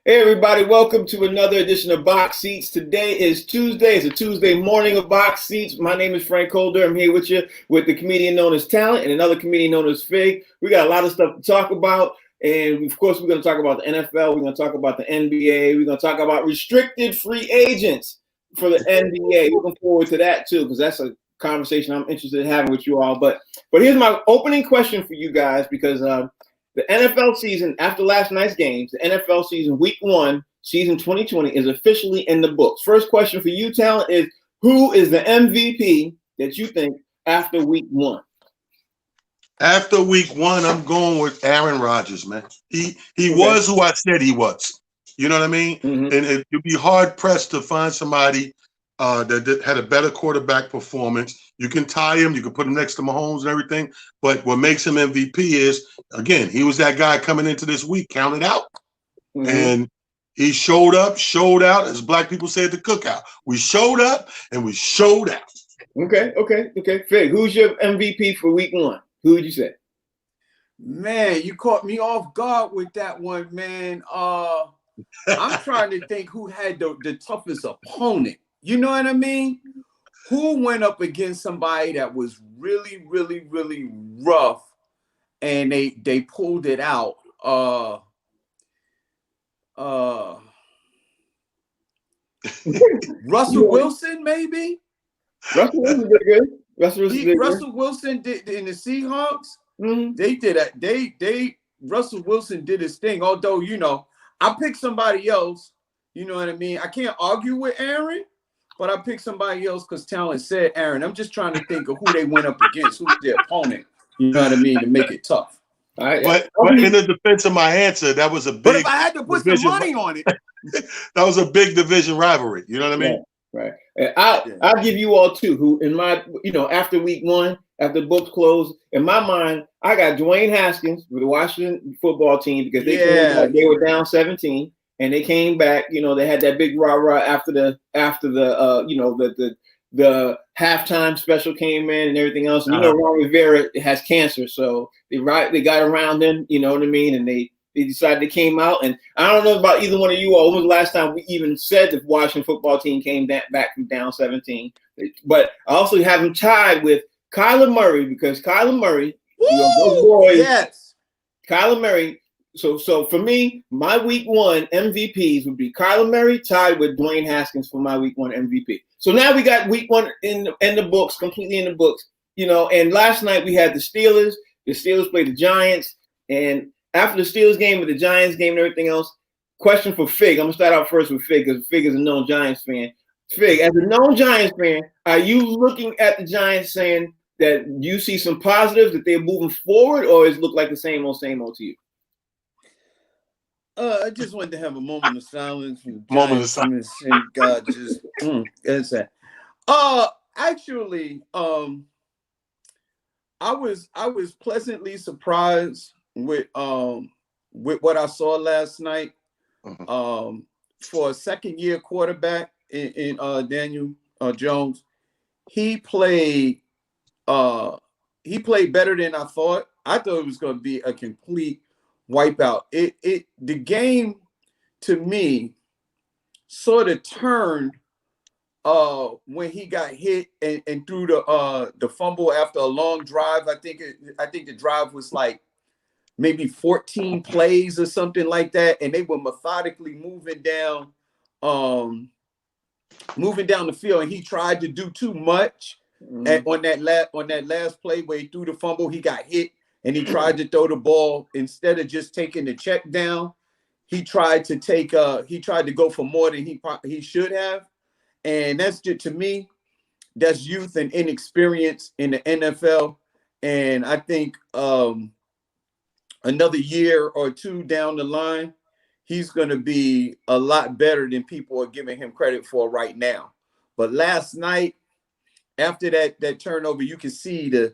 Hey everybody, welcome to another edition of Box Seats. Today is Tuesday. It's a Tuesday morning of Box Seats. My name is Frank Holder. I'm here with you with the comedian known as Talent and another comedian known as Fig. We got a lot of stuff to talk about. And of course, we're going to talk about the NFL. We're going to talk about the NBA. We're going to talk about restricted free agents for the NBA. Looking forward to that too, because that's a conversation I'm interested in having with you all. But here's my opening question for you guys, because the NFL season, after last night's games, the NFL season, week 1, season 2020, is officially in the books. First question for you, Talent, is who is the MVP that you think after week 1? After week 1, I'm going with Aaron Rodgers, man. He was who I said he was. You know what I mean? Mm-hmm. And you'd be hard-pressed to find somebody that had a better quarterback performance. You can tie him, you can put him next to Mahomes and everything, but what makes him MVP is, again, he was that guy coming into this week, counted out. Mm-hmm. And he showed up, showed out, as black people say at the cookout. We showed up and we showed out. Okay. Fig, who's your MVP for week 1? Who would you say? Man, you caught me off guard with that one, man. I'm trying to think who had the toughest opponent. You know what I mean? Who went up against somebody that was really, really, really rough and they pulled it out? Russell Wilson, maybe? Russell Wilson did good. Russell Wilson did in the Seahawks. Mm-hmm. They did that. Russell Wilson did his thing. Although, I picked somebody else. You know what I mean? I can't argue with Aaron, but I picked somebody else because Talent said Aaron. I'm just trying to think of who they went up against, who's their opponent. You know what I mean? To make it tough. All right. But in the defense of my answer, that was a big. But if I had to put some money on it, that was a big division rivalry. You know what I mean? Right. I'll give you all two who, in my, after week 1, after the books closed, in my mind, I got Dwayne Haskins with the Washington football team because they were down 17 and they came back. They had that big rah-rah after the halftime special came in and everything else. And Ron Rivera has cancer, so they got around him. You know what I mean? And they decided they came out. And I don't know about either one of you all. When was the last time we even said the Washington football team came back from down 17? But I also have him tied with Kyler Murray, because Kyler Murray, those boys, yes. Kyler Murray. So for me, my week 1 MVPs would be Kyler Murray tied with Dwayne Haskins for my week 1 MVP. So now we got week 1 in the books, completely in the books. And last night we had the Steelers. The Steelers played the Giants, and after the Steelers game with the Giants game and everything else, question for Fig. I'm gonna start out first with Fig because Fig is a known Giants fan. Fig, as a known Giants fan, are you looking at the Giants saying that you see some positives that they're moving forward, or does it look like the same old to you? I just wanted to have a moment of silence. Moment of silence. And God just that's that. Actually, I was pleasantly surprised with what I saw last night. For a second-year quarterback in Daniel Jones, he played better than I thought. I thought it was going to be a complete wipeout. The game to me sort of turned when he got hit and threw the fumble after a long drive. I think the drive was like maybe 14 plays or something like that, and they were methodically moving down the field, and he tried to do too much. On that last play where he threw the fumble. He got hit and he tried to throw the ball. Instead of just taking the check down, he tried to go for more than he should have. And that's just, to me, that's youth and inexperience in the NFL. And I think another year or two down the line, he's going to be a lot better than people are giving him credit for right now. But last night, after that turnover, you can see the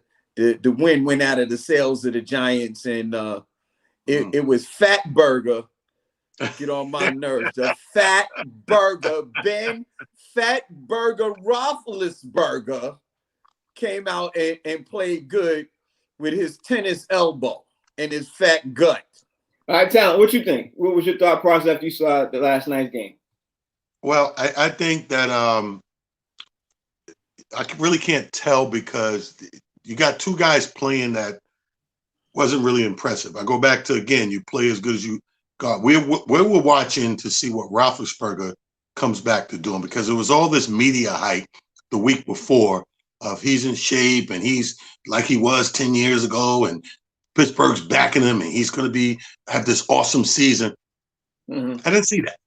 wind went out of the sails of the Giants, and it was Fat Burger. Get on my nerves. The Fat Burger, Ben Fat Burger Roethlisberger came out and played good with his tennis elbow and his fat gut. All right, Talent, what you think? What was your thought process after you saw the last night's game? Well, I think that I really can't tell because you got two guys playing that wasn't really impressive. I go back to, again, you play as good as you got. We're watching to see what Roethlisberger comes back to doing, because it was all this media hype the week before of he's in shape and he's like he was 10 years ago and Pittsburgh's backing him and he's going to have this awesome season. Mm-hmm. I didn't see that.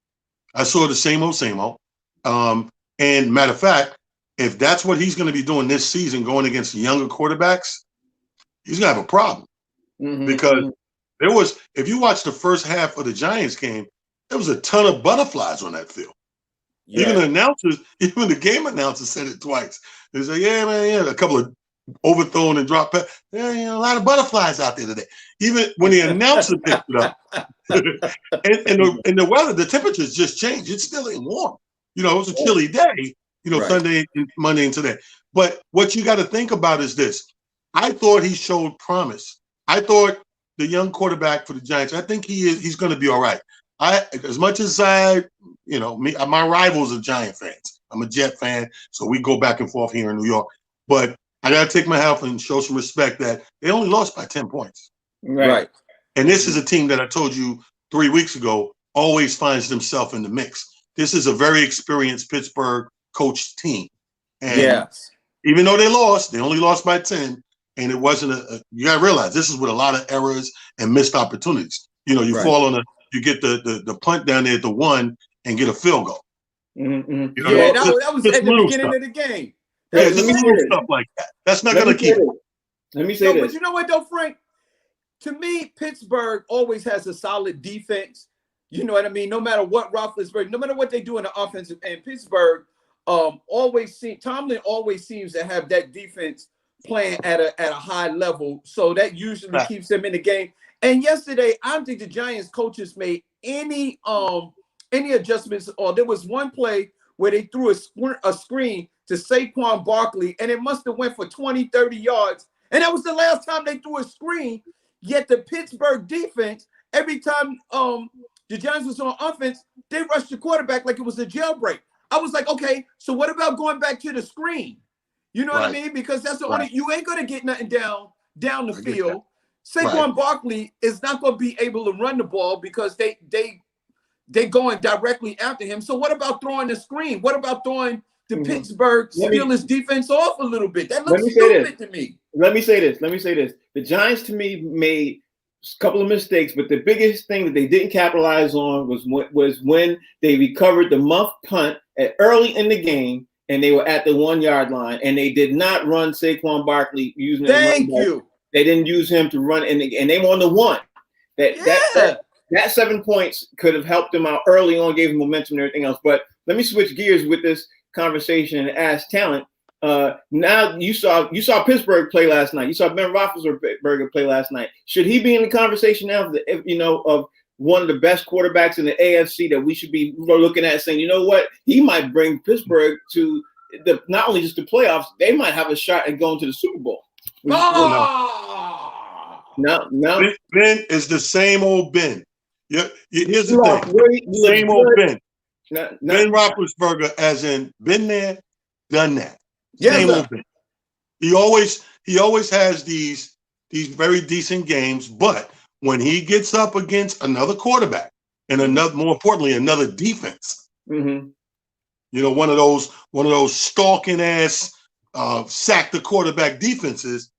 I saw the same old, same old. And matter of fact, if that's what he's going to be doing this season, going against younger quarterbacks, he's going to have a problem. Mm-hmm. Because there was, if you watch the first half of the Giants game, there was a ton of butterflies on that field. Yeah. Even the game announcers said it twice. They said, "Yeah, man, yeah, a couple of overthrown and dropped back. Yeah, a lot of butterflies out there today." Even when the announcer picked it up, and the weather, the temperatures just changed. It still ain't warm. It was a chilly day. Right. Sunday, Monday, and today. But what you got to think about is this: I thought he showed promise. I thought the young quarterback for the Giants, I think he's going to be all right. As much as my rivals are Giant fans. I'm a Jet fan, so we go back and forth here in New York. But I got to take my hat and show some respect that they only lost by 10 points. Right. And this is a team that I told you 3 weeks ago always finds themselves in the mix. This is a very experienced Pittsburgh coached team. And even though they only lost by 10. And it wasn't you got to realize this is with a lot of errors and missed opportunities. Fall on you get the punt down there at the 1 and get a field goal. Mm-hmm. That was at the beginning of the game. Just little stuff like that. That's not going to keep it. Let me say this. But you know what, though, Frank? To me, Pittsburgh always has a solid defense. You know what I mean? No matter what Roethlisberger, no matter what they do in the offense, and Pittsburgh Tomlin always seems to have that defense playing at a high level, so that usually keeps them in the game. And yesterday, I don't think the Giants coaches made any adjustments. Or there was one play where they threw a screen to Saquon Barkley, and it must have went for 20, 30 yards. And that was the last time they threw a screen. Yet the Pittsburgh defense, every time the Giants was on offense, they rushed the quarterback like it was a jailbreak. I was like, okay, so what about going back to the screen? You know what I mean? Because that's the only, you ain't going to get nothing down the field. Saquon Barkley is not going to be able to run the ball because they going directly after him. So what about throwing the screen? What about throwing the Pittsburgh Steelers defense off a little bit? That looks stupid to me. Let me say this. The Giants, to me, made a couple of mistakes, but the biggest thing that they didn't capitalize on was when they recovered the muff punt early in the game, and they were at the 1 yard line, and they did not run Saquon Barkley using. Thank you. They didn't use him to run, and they were on the 1. That 7 points could have helped them out early on, gave them momentum and everything else. But let me switch gears with this conversation and ask Talent. Now you saw Pittsburgh play last night. You saw Ben Roethlisberger play last night. Should he be in the conversation now? Of one of the best quarterbacks in the AFC that we should be looking at, saying, you know what, he might bring Pittsburgh to not only just the playoffs, they might have a shot at going to the Super Bowl. No. Ben is the same old Ben. Here's the thing. Same old Ben. Ben Roethlisberger, as in been there, done that. Same old Ben. He always has these very decent games, but when he gets up against another quarterback and more importantly, another defense, one of those stalking ass sack the quarterback defenses,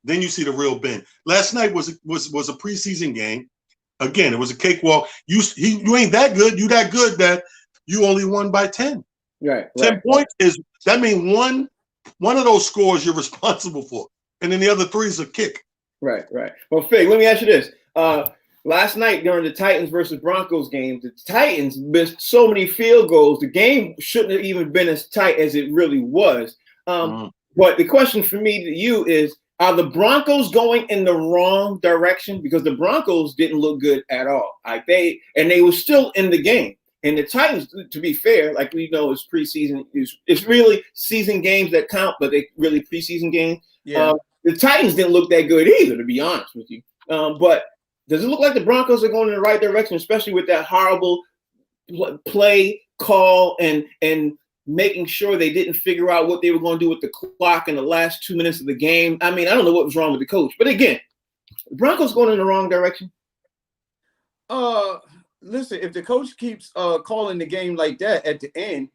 then you see the real Ben. Last night was a preseason game. Again, it was a cakewalk. You ain't that good. You that good that you only won by 10. Right. 10 points that means one of those scores you're responsible for, and then the other 3 is a kick. Right. Well, Fig, let me ask you this. Last night during the Titans versus Broncos game, the Titans missed so many field goals. The game shouldn't have even been as tight as it really was. But the question for me to you is, are the Broncos going in the wrong direction? Because the Broncos didn't look good at all. They were still in the game. And the Titans, to be fair, like we know, is preseason. It's really season games that count, but they really preseason games. Yeah. The Titans didn't look that good either, to be honest with you. But does it look like the Broncos are going in the right direction, especially with that horrible play call and making sure they didn't figure out what they were going to do with the clock in the last 2 minutes of the game? I mean, I don't know what was wrong with the coach, but again, the Broncos going in the wrong direction. Listen, if the coach keeps calling the game like that at the end,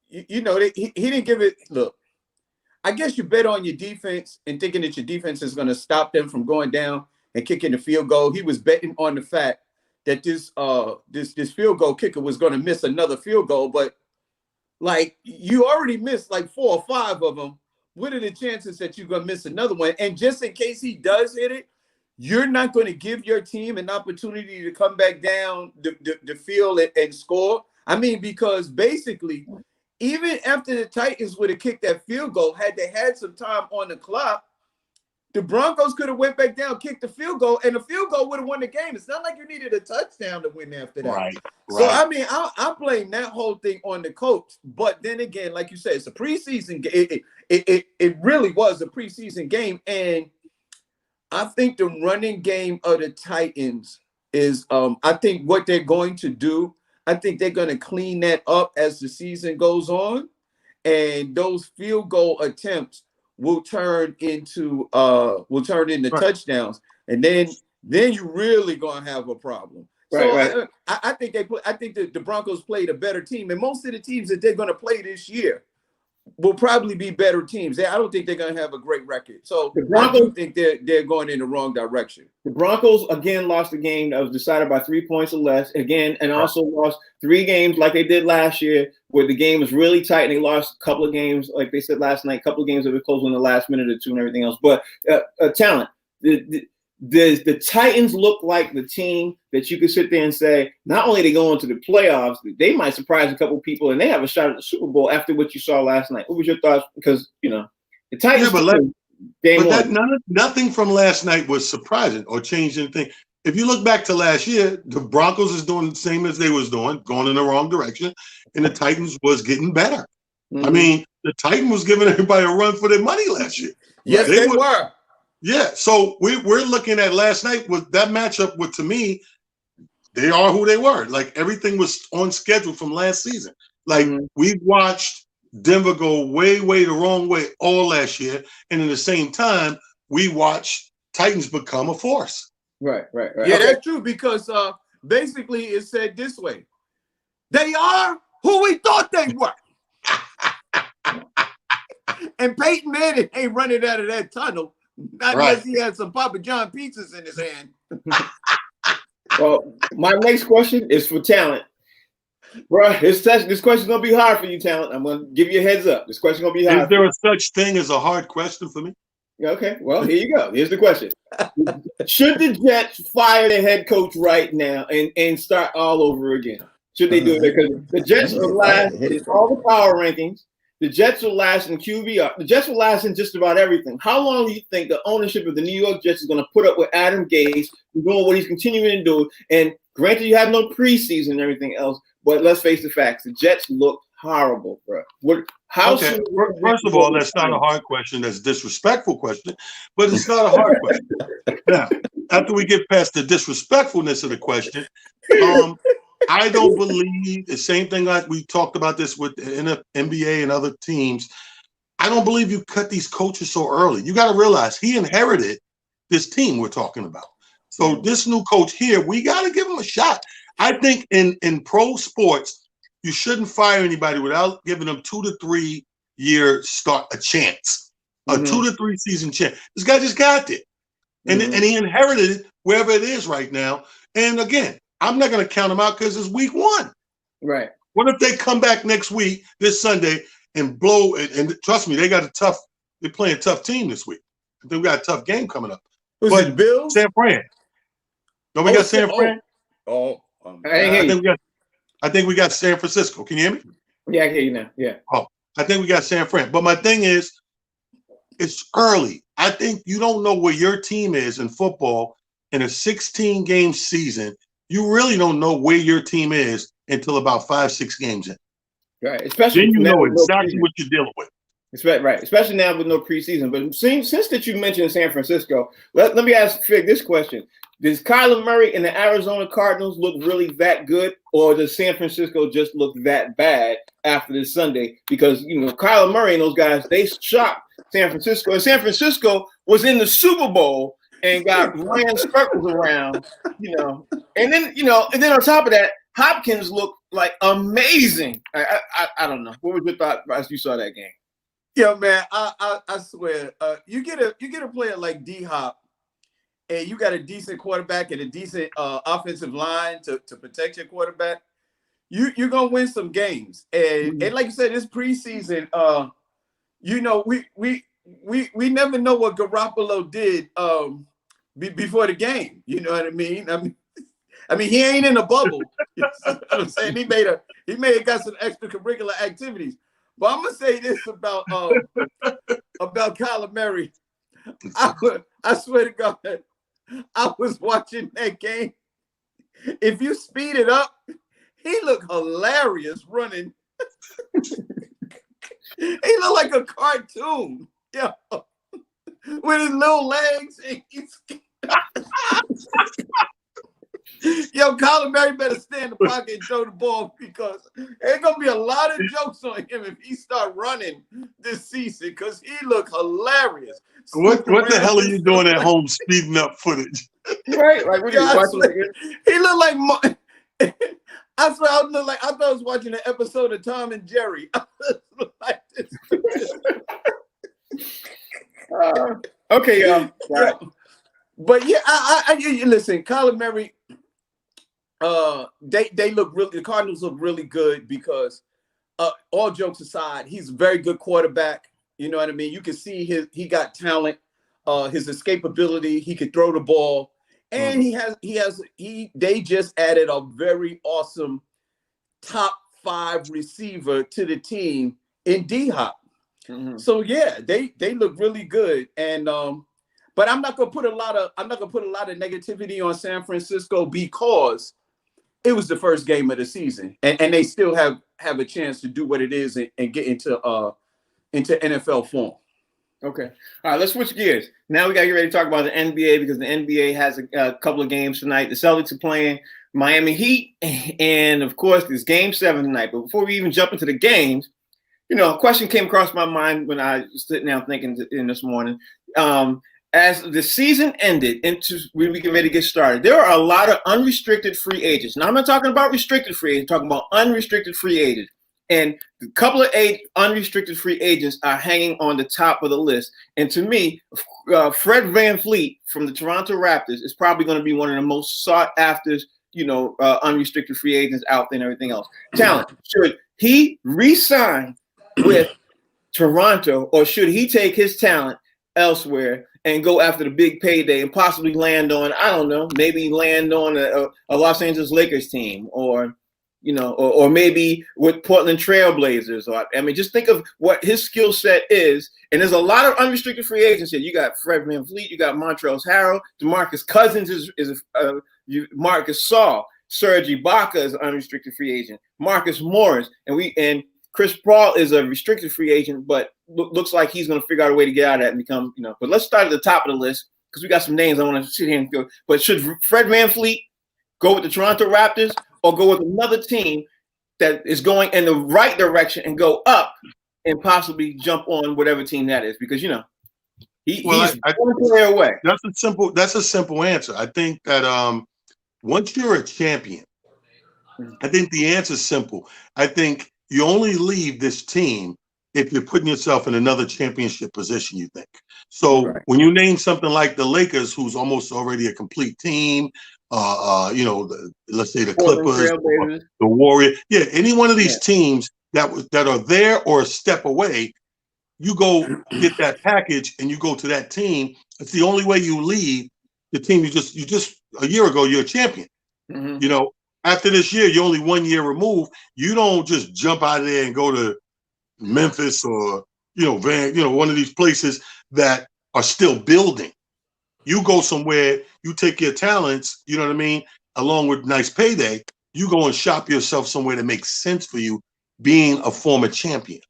he didn't give it. Look, I guess you bet on your defense and thinking that your defense is going to stop them from going down and kicking the field goal. He was betting on the fact that this field goal kicker was going to miss another field goal, but like you already missed like 4 or 5 of them. What are the chances that you're going to miss another one? And just in case he does hit it, you're not going to give your team an opportunity to come back down the field and score. I mean, because basically, even after the Titans would have kicked that field goal, had they had some time on the clock, the Broncos could have went back down, kicked the field goal, and the field goal would have won the game. It's not like you needed a touchdown to win after that. Right. So, I mean, I blame that whole thing on the coach. But then again, like you said, it's a preseason game. It really was a preseason game. And I think the running game of the Titans is, I think what they're going to do, I think they're going to clean that up as the season goes on. And those field goal attempts will turn into touchdowns, and then you're really gonna have a problem. Right. I think the Broncos played a better team, and most of the teams that they're gonna play this year will probably be better teams. I don't think they're gonna have a great record. So the Broncos, I do think they're going in the wrong direction. The Broncos again lost a game that was decided by 3 points or less again, and also lost 3 games like they did last year, where the game was really tight and they lost a couple of games, like they said last night, a couple of games that were close in the last minute or two and everything else. But talent, the Titans look like the team that you could sit there and say, not only are they going to the playoffs, they might surprise a couple of people and they have a shot at the Super Bowl after what you saw last night. What was your thoughts? Because, the Titans. Yeah, nothing from last night was surprising or changed anything. If you look back to last year, the Broncos is doing the same as they was doing, going in the wrong direction, and the Titans was getting better. Mm-hmm. I mean, the Titans was giving everybody a run for their money last year. Yes, they were. Yeah, so we're looking at last night with that matchup. With, to me, they are who they were. Like everything was on schedule from last season. Like we watched Denver go way the wrong way all last year, and in the same time, we watched Titans become a force. Right. Yeah, that's true, because basically it said this way: they are who we thought they were. And Peyton Manning ain't running out of that tunnel, not unless he had some Papa John pizzas in his hand. Well, my next question is for talent. Bro, this question's gonna be hard for you, talent. I'm gonna give you a heads up. This question's gonna be hard. Is there a such thing as a hard question for me? Okay, well, here you go. Here's the question. Should the Jets fire their head coach right now and start all over again? Should they do it? Because the Jets are last in all the power rankings. The Jets are last in QBR. The Jets are last in just about everything. How long do you think the ownership of the New York Jets is going to put up with Adam Gase doing what he's continuing to do? And granted, you have no preseason and everything else, but let's face the facts. The Jets look horrible, bro. First of all, that's not a hard question. That's a disrespectful question, but it's not a hard question. Now, after we get past the disrespectfulness of the question, I don't believe the same thing like we talked about this with the NBA and other teams. I don't believe you cut these coaches so early. You got to realize he inherited this team we're talking about. So this new coach here, we got to give him a shot. I think in pro sports, you shouldn't fire anybody without giving them 2 to 3 year start a chance, a 2 to 3 season chance. This guy just got it, and he inherited it wherever it is right now. And again, I'm not going to count them out because it's week 1. Right. What if they come back next week, this Sunday, and blow it? And trust me, they're playing a tough team this week. They've got a tough game coming up. Was it Bills? San Fran. Don't we got San Fran? I think we got San Francisco. Can you hear me? Yeah, I hear you now. Yeah. Oh, I think we got San Fran. But my thing is, it's early. I think you don't know where your team is in football in a 16-game season. You really don't know where your team is until about 5-6 games in. Right. Especially then you know exactly what you're dealing with. Right. Especially now with no preseason. But since that you mentioned San Francisco, let me ask Fig this question. does Kyler Murray and the Arizona Cardinals look really that good, or does San Francisco just look that bad after this Sunday? Because, Kyler Murray and those guys, they shocked San Francisco. And San Francisco was in the Super Bowl and ran circles around, And then on top of that, Hopkins looked like amazing. I don't know. What was your thought as you saw that game? Yeah, man, I swear, you get a player like D-Hop, and you got a decent quarterback and a decent offensive line to protect your quarterback, you're gonna win some games. And like you said, this preseason, we never know what Garoppolo did before the game. You know what I mean? I mean, he ain't in a bubble. You know what I'm saying? He may have got some extracurricular activities. But I'm gonna say this about Kyler Murray. I swear to God, I was watching that game. If you speed it up, he looked hilarious running. He looked like a cartoon, with his little legs. Yo, Kyler Murray better stay in the pocket and throw the ball, because there's going to be a lot of jokes on him if he start running this season, because he looked hilarious. What the hell are you doing at home speeding up footage? Right, like what are you watching? He looked like I swear I thought I was watching an episode of Tom and Jerry. Like this. Okay, y'all. Yeah. But yeah, I listen, Kyler Murray, they look really, the Cardinals look really good because all jokes aside, he's a very good quarterback. You know what I mean? You can see he got talent, his escapability, he could throw the ball, and they just added a very awesome top 5 receiver to the team in D-Hop. Mm-hmm. So yeah, they look really good. And but I'm not gonna put a lot of negativity on San Francisco, because it was the first game of the season, and they still have a chance to do what it is and get into NFL form. Okay. All right, let's switch gears. Now we got to get ready to talk about the NBA, because the NBA has a couple of games tonight. The Celtics are playing Miami Heat, and of course, there's Game 7 tonight. But before we even jump into the games, a question came across my mind when I was sitting down thinking in this morning. As the season ended, when we get ready to get started, there are a lot of unrestricted free agents. Now, I'm not talking about restricted free agents, I'm talking about unrestricted free agents. And a couple of unrestricted free agents are hanging on the top of the list. And to me, Fred VanVleet from the Toronto Raptors is probably going to be one of the most sought after, unrestricted free agents out there and everything else. Talent. Should he re-sign with Toronto, or should he take his talent elsewhere and go after the big payday and possibly land on, I don't know, maybe land on a Los Angeles Lakers team, or maybe with Portland Trailblazers? Or just think of what his skill set is. And there's a lot of unrestricted free agents here. You got Fred VanVleet, you got Montrezl Harrell, DeMarcus Cousins is Marcus Saul, Serge Ibaka is an unrestricted free agent, Marcus Morris, and Chris Paul is a restricted free agent, but looks like he's going to figure out a way to get out of that and become, But let's start at the top of the list, because we got some names I want to sit here and go. But should Fred VanVleet go with the Toronto Raptors, or go with another team that is going in the right direction and go up and possibly jump on whatever team that is? Because he's one player away. That's a simple answer. I think that once you're a champion, I think the answer is simple. I think you only leave this team if you're putting yourself in another championship position, you think. So right. When you name something like the Lakers, who's almost already a complete team, let's say the Clippers, the Warriors, any one of these teams that are there or a step away, you go get that package and you go to that team. It's the only way you leave the team. You just a year ago, you're a champion. Mm-hmm. After this year, you're only 1 year removed. You don't just jump out of there and go to Memphis or one of these places that are still building. You go somewhere, you take your talents, you know what I mean, along with nice payday. You go and shop yourself somewhere that makes sense for you, being a former champion.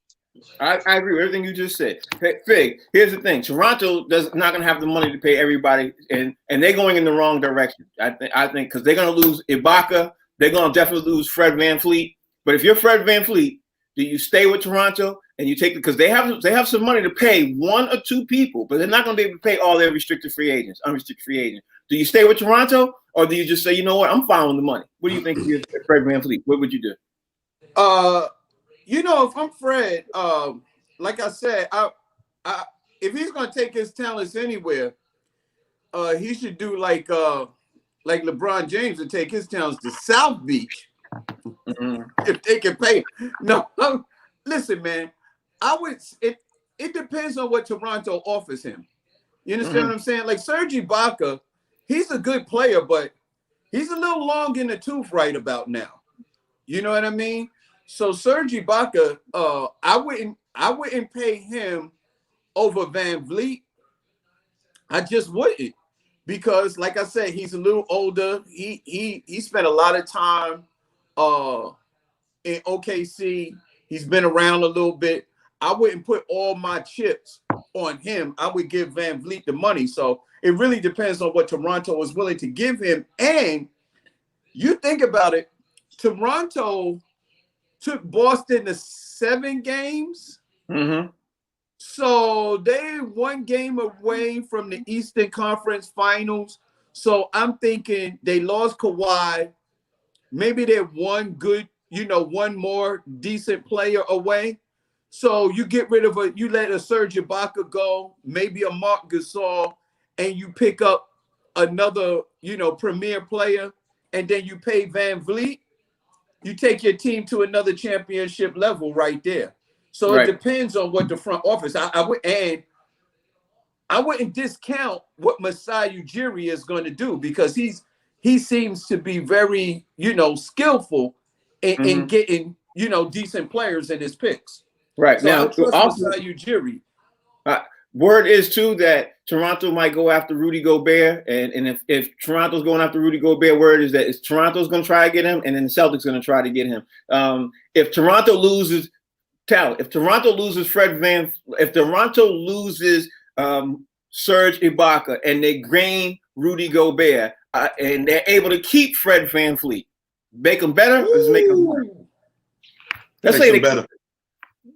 I agree with everything you just said. Fig, here's the thing: Toronto not going to have the money to pay everybody, and they're going in the wrong direction. I think because they're going to lose Ibaka, they're going to definitely lose Fred VanVleet. But if you're Fred VanVleet, do you stay with Toronto and you take it because they have some money to pay one or two people, but they're not going to be able to pay all their unrestricted free agents. Do you stay with Toronto or do you just say, you know what, I'm following the money? What do you think if you're Fred VanVleet? What would you do? If I'm Fred, like I said, if he's gonna take his talents anywhere, he should do like LeBron James and take his talents to South Beach. Mm-hmm. If they can pay. No, listen, man. It depends on what Toronto offers him. You understand what I'm saying? Like Serge Ibaka, he's a good player, but he's a little long in the tooth right about now. You know what I mean? So Serge Ibaka, I wouldn't pay him over VanVleet. I just wouldn't, because like I said, he's a little older. He spent a lot of time in OKC. He's been around a little bit. I wouldn't put all my chips on him. I would give VanVleet the money. So it really depends on what Toronto is willing to give him. And you think about it, Toronto took Boston to 7 games. Mm-hmm. So they 1 game away from the Eastern Conference Finals. So I'm thinking they lost Kawhi. Maybe they're one more decent player away. So you get rid of you let a Serge Ibaka go, maybe a Marc Gasol, and you pick up another, premier player, and then you pay VanVleet. You take your team to another championship level right there. So It depends on what the front office. I wouldn't discount what Masai Ujiri is going to do, because he seems to be very skillful in getting decent players in his picks. Right. So now, I trust also, Masai Ujiri. Word is too that Toronto might go after Rudy Gobert, and if Toronto's going after Rudy Gobert, word is that Toronto's going to try to get him, and then the Celtics going to try to get him. If Toronto loses talent, if Toronto loses if Toronto loses Serge Ibaka, and they gain Rudy Gobert, and they're able to keep Fred VanVleet, make them better, or just make them worse? Let's say them better.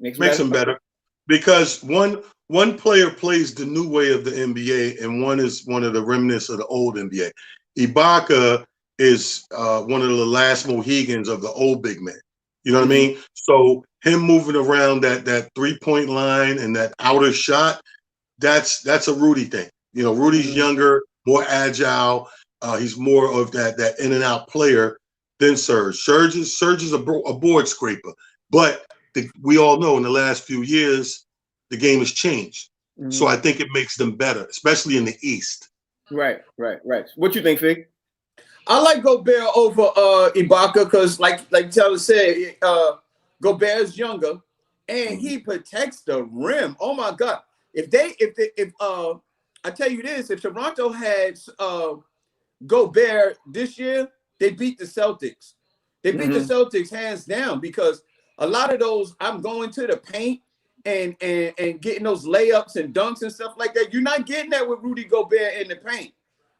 Makes them better, because one player plays the new way of the NBA, and one is one of the remnants of the old NBA. Ibaka is one of the last Mohegans of the old big men. You know what I mean? So him moving around that 3-point line and that outer shot, that's a Rudy thing. Rudy's younger, more agile. He's more of that in and out player than Serge. Serge is a board scraper, but we all know in the last few years, the game has changed. Mm-hmm. So I think it makes them better, especially in the East. Right. What you think, Fig? I like Gobert over Ibaka because, like Taylor said, Gobert is younger and he protects the rim. Oh my God! If I tell you this, if Toronto had Gobert this year, they beat the Celtics. They beat the Celtics hands down, because a lot of those, I'm going to the paint and getting those layups and dunks and stuff like that. You're not getting that with Rudy Gobert in the paint,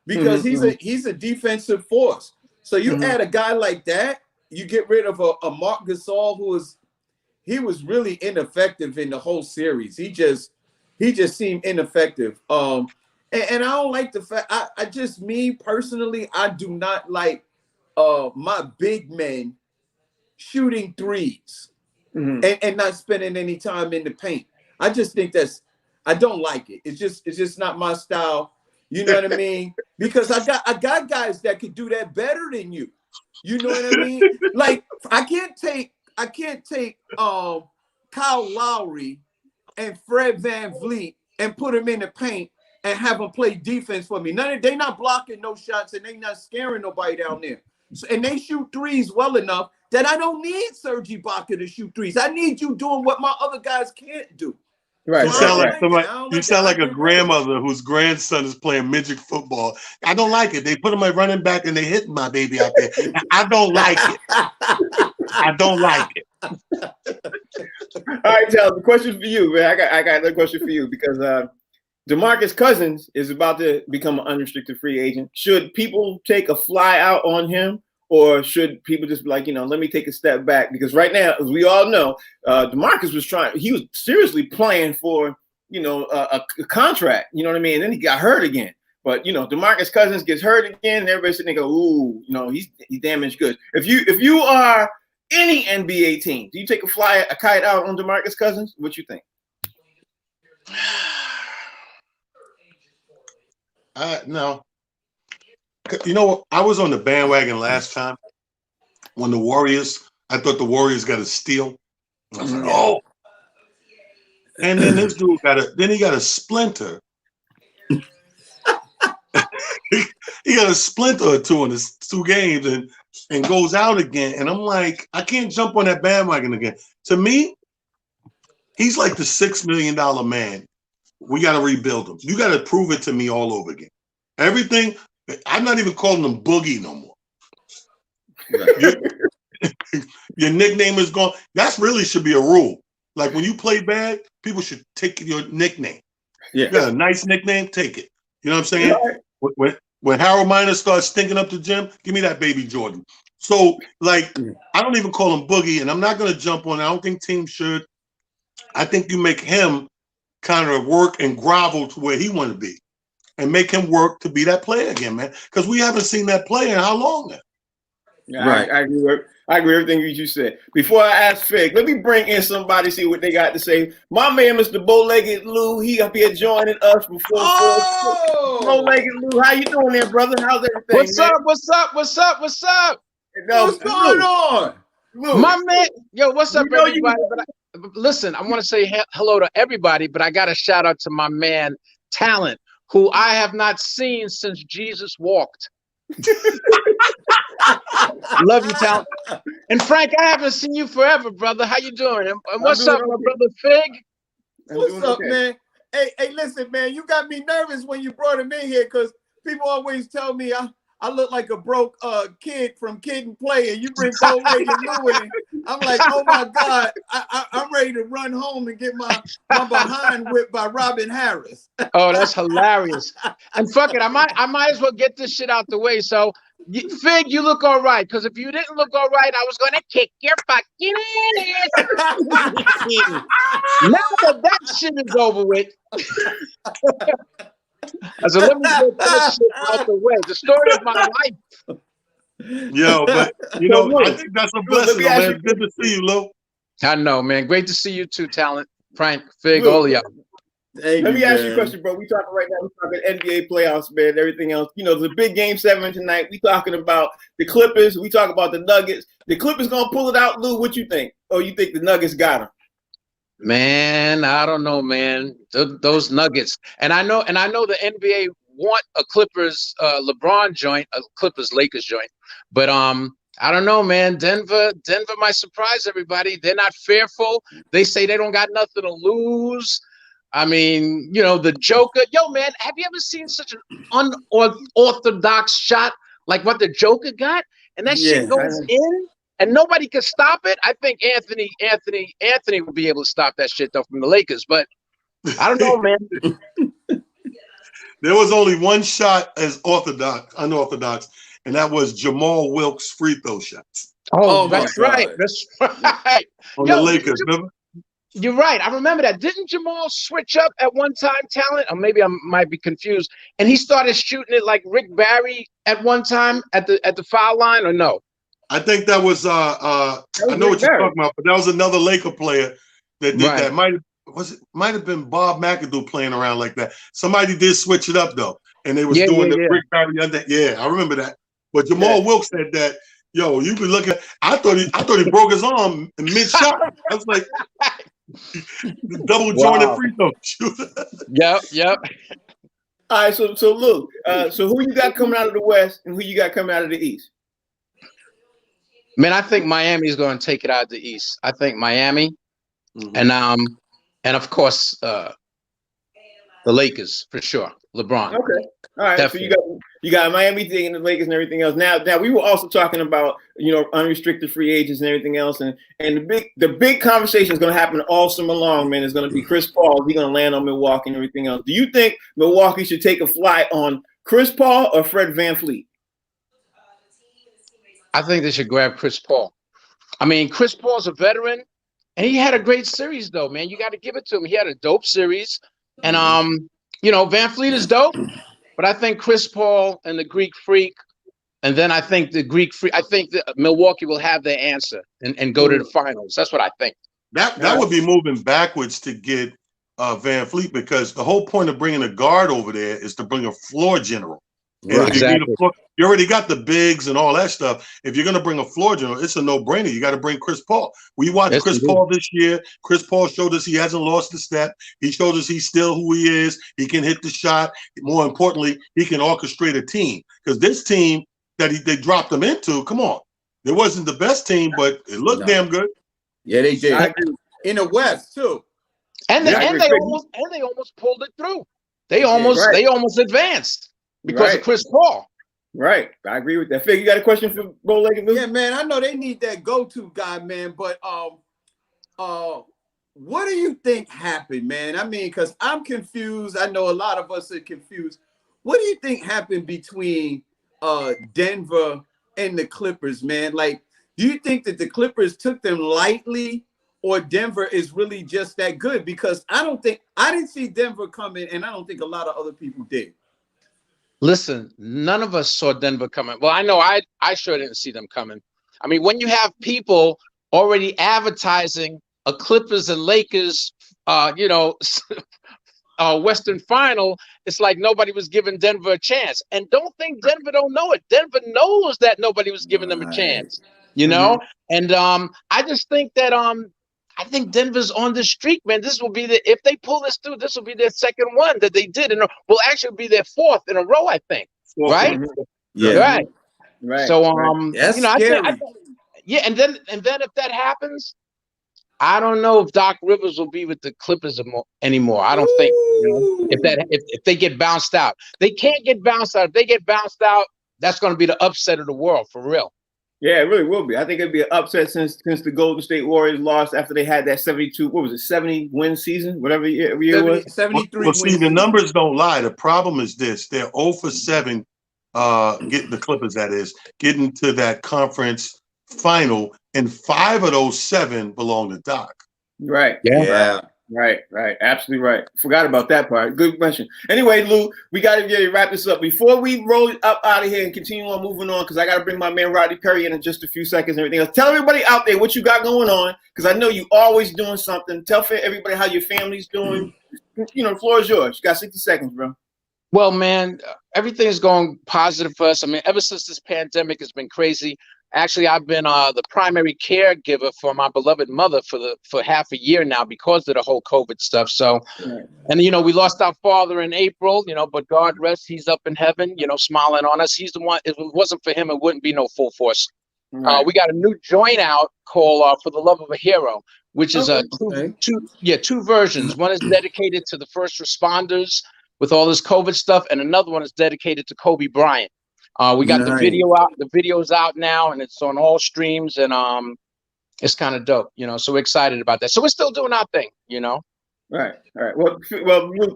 because he's a defensive force. So you add a guy like that, you get rid of a Marc Gasol who was really ineffective in the whole series. He just seemed ineffective. And I don't like the fact, me personally, I do not like my big men shooting threes and not spending any time in the paint. I just think I don't like it. It's just not my style. You know what I mean? Because I got guys that could do that better than you. You know what I mean? Like I can't take Kyle Lowry and Fred VanVleet and put them in the paint and have them play defense for me. They not blocking no shots and they not scaring nobody down there. So, and they shoot threes well enough that I don't need Serge Ibaka to shoot threes. I need you doing what my other guys can't do. Right. You sound like a grandmother whose grandson is playing midget football. I don't like it. They put him at running back and they hit my baby out there. I don't like it. I don't like it. right, Tal, the question for you, man. I got another question for you because DeMarcus Cousins is about to become an unrestricted free agent. Should people take a fly out on him, or should people just be like, let me take a step back? Because right now, as we all know, DeMarcus he was seriously playing for, a contract. You know what I mean? And then he got hurt again. But DeMarcus Cousins gets hurt again, and everybody's sitting there go, "Ooh, he's damaged goods." If you are any NBA team, do you take a kite out on DeMarcus Cousins? What you think? No. You know what? I was on the bandwagon last time when I thought the Warriors got a steal. I was like, oh. And then this dude got a splinter. he got a splinter or two in his 2 games and goes out again. And I'm like, I can't jump on that bandwagon again. To me, he's like the $6 million man. We got to rebuild him. You got to prove it to me all over again. Everything. I'm not even calling him Boogie no more. Your nickname is gone. That really should be a rule. Like when you play bad, people should take your nickname. Yeah. You got a nice nickname, take it. You know what I'm saying? Yeah. When Harold Miner starts stinking up the gym, give me that baby Jordan. So, I don't even call him Boogie, and I'm not going to jump on it. I don't think teams should. I think you make him kind of work and grovel to where he want to be and make him work to be that player again, man. Because we haven't seen that player in how long now? Yeah, right. I agree with everything you said. Before I ask Fig, let me bring in somebody, see what they got to say. My man, Mr. Bow-Legged Lou, he up here joining us before. Bow-Legged Lou, how you doing there, brother? How's everything? What's man? up? What's up? What's going on? Lou, My man, yo, what's up, everybody? Listen, I want to say hello to everybody, but I got a shout out to my man, Talent, who I have not seen since Jesus walked. Love you, Talent. And Frank, I haven't seen you forever, brother. How you doing? And what's up, my brother Fig? What's up, man? Hey, listen, man, you got me nervous when you brought him in here because people always tell me I look like a broke kid from Kid and Play, and you bring Bow-Legged Lou in. I'm like, oh my God, I'm ready to run home and get my behind whipped by Robin Harris. Oh, that's hilarious. And fuck it, I might as well get this shit out the way. So, Fig, you look all right. Because if you didn't look all right, I was going to kick your fucking ass. Now that shit is over with. I said, let me get this shit out the way. The story of my life. Yo, but I think that's a blessing, man. Good to see you, Lou. I know, man. Great to see you too, Talent. Frank, Fig, all of y'all. Let me ask you a question, bro. We talking right now. We talking NBA playoffs, man. Everything else. There's a big Game 7 tonight. We talking about the Clippers. We talk about the Nuggets. The Clippers gonna pull it out, Lou. What you think? Or you think the Nuggets got them? Man, I don't know, man. Those Nuggets, and I know the NBA want a Clippers LeBron joint, a Clippers Lakers joint, but I don't know, man. Denver might surprise everybody. They're not fearful. They say they don't got nothing to lose. I mean, the Joker. Yo, man, have you ever seen such an unorthodox shot like what the Joker got? And that shit goes in, and nobody can stop it. I think Anthony will be able to stop that shit though from the Lakers, but I don't know, man. There was only one shot as unorthodox, and that was Jamal Wilkes' free throw shots. Oh, that's right. That's right. On the Lakers, remember? You're right. I remember that. Didn't Jamal switch up at one time, Talent? Or maybe I might be confused. And he started shooting it like Rick Barry at one time at the foul line, or no? I think that was I know what you're talking about, but that was another Laker player that did that. Might have been Bob McAdoo playing around like that. Somebody did switch it up though, and they was doing the Rick Barry under. Yeah, I remember that. But Jamal Wilkes said that. Yo, you be looking. I thought he broke his arm in mid shot. I was like, double jointed free throw shooter. Yep. All right, so Lou, so who you got coming out of the West and who you got coming out of the East? Man, I think Miami's going to take it out of the East. I think Miami, and of course the Lakers for sure. LeBron. Okay, all right. Definitely. So You got Miami taking the Lakers and everything else. Now we were also talking about, you know, unrestricted free agents and everything else, and the big conversation is going to happen all summer long, man. Is going to be Chris Paul. Is he going to land on Milwaukee and everything else? Do you think Milwaukee should take a flight on Chris Paul or Fred VanVleet? I think they should grab Chris Paul. I mean, Chris Paul's a veteran, and he had a great series, though, man. You got to give it to him. He had a dope series, and you know, VanVleet is dope. But I think Chris Paul and the Greek Freak, and then I think that Milwaukee will have their answer and go to the finals. That's what I think. That would be moving backwards to get VanVleet, because the whole point of bringing a guard over there is to bring a floor general. And Right. Exactly. You already got the bigs and all that stuff. If you're going to bring a floor general, it's a no-brainer. You got to bring Chris Paul. We watched Chris Paul this year. Chris Paul showed us he hasn't lost a step. He showed us he's still who he is. He can hit the shot. More importantly, he can orchestrate a team. Because this team that they dropped him into, come on. It wasn't the best team, but it looked damn good. Yeah, they did. In the West, too. And they almost pulled it through. They almost advanced because of Chris Paul. Right. I agree with that. Fig, you got a question for Bowlegged Lou? Yeah, man. I know they need that go-to guy, man. But what do you think happened, man? I mean, because I'm confused. I know a lot of us are confused. What do you think happened between Denver and the Clippers, man? Like, do you think that the Clippers took them lightly, or Denver is really just that good? Because I didn't see Denver coming, and I don't think a lot of other people did. Listen, none of us saw Denver coming. Well, I know I sure didn't see them coming. I mean, when you have people already advertising a Clippers and Lakers, Western Final, it's like nobody was giving Denver a chance. And don't think Denver don't know it. Denver knows that nobody was giving them a chance, you know? And I just think that I think Denver's on the streak, man. This will be if they pull this through, this will be their second one that they did, and will actually be their fourth in a row, I think. Right? Yeah. Right. So that's I scary. think, and then if that happens, I don't know if Doc Rivers will be with the Clippers anymore. I don't think, if they get bounced out. They can't get bounced out. If they get bounced out, that's going to be the upset of the world, for real. Yeah, it really will be. I think it'd be an upset since the Golden State Warriors lost after they had that 70 win season, whatever year it was. 73 Well, see, the numbers don't lie. The problem is this: they're 0 for 7. Getting the Clippers, that is, getting to that conference final, and 5 of those 7 belong to Doc. Right. Yeah. Right. Absolutely right. Forgot about that part. Good question. Anyway, Lou, we got to wrap this up. Before we roll up out of here and continue on moving on, because I got to bring my man Rodney Perry in just a few seconds and everything else. Tell everybody out there what you got going on, because I know you always doing something. Tell everybody how your family's doing. You know, the floor is yours. You got 60 seconds, bro. Well, man, everything is going positive for us. I mean, ever since this pandemic has been crazy. Actually, I've been the primary caregiver for my beloved mother for half a year now because of the whole COVID stuff. So, and we lost our father in April, but God rest, he's up in heaven, smiling on us. He's the one. If it wasn't for him, it wouldn't be no Full Force. Right. We got a new joint out called "For the Love of a Hero," which is two versions. One is dedicated to the first responders with all this COVID stuff, and another one is dedicated to Kobe Bryant. We got the video out. The video's out now, and it's on all streams, and it's kind of dope, So we're excited about that. So we're still doing our thing, Right. Well,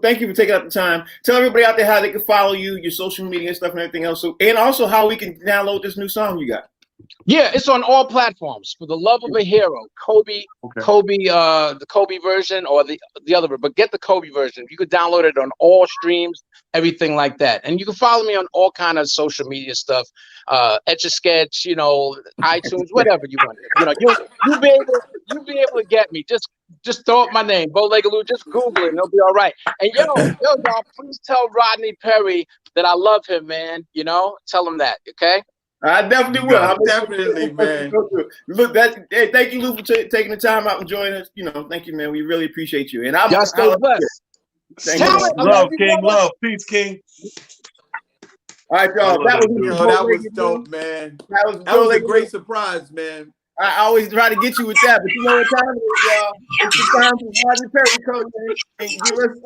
thank you for taking up the time. Tell everybody out there how they can follow you, your social media stuff, and everything else. And also how we can download this new song you got. Yeah, it's on all platforms. For the Love of a Hero, Kobe, the Kobe version or the other, but get the Kobe version. You could download it on all streams, everything like that. And you can follow me on all kind of social media stuff, Etch-a-Sketch, iTunes, whatever you want. You'll be able to get me. Just throw up my name, Bowlegged Lou. Just Google it, and it'll be all right. And y'all, please tell Rodney Perry that I love him, man. Tell him that, okay? I definitely will. Definitely, man. Look, thank you, Lou, for taking the time out and joining us. Thank you, man. We really appreciate you. And y'all stay blessed. Love, King. Love. Peace, King. All right, y'all. That was dope, man. That was a great surprise, man. I always try to get you with that, but you know what time it is, y'all. It's the time for Rodney Perry to come in and give us,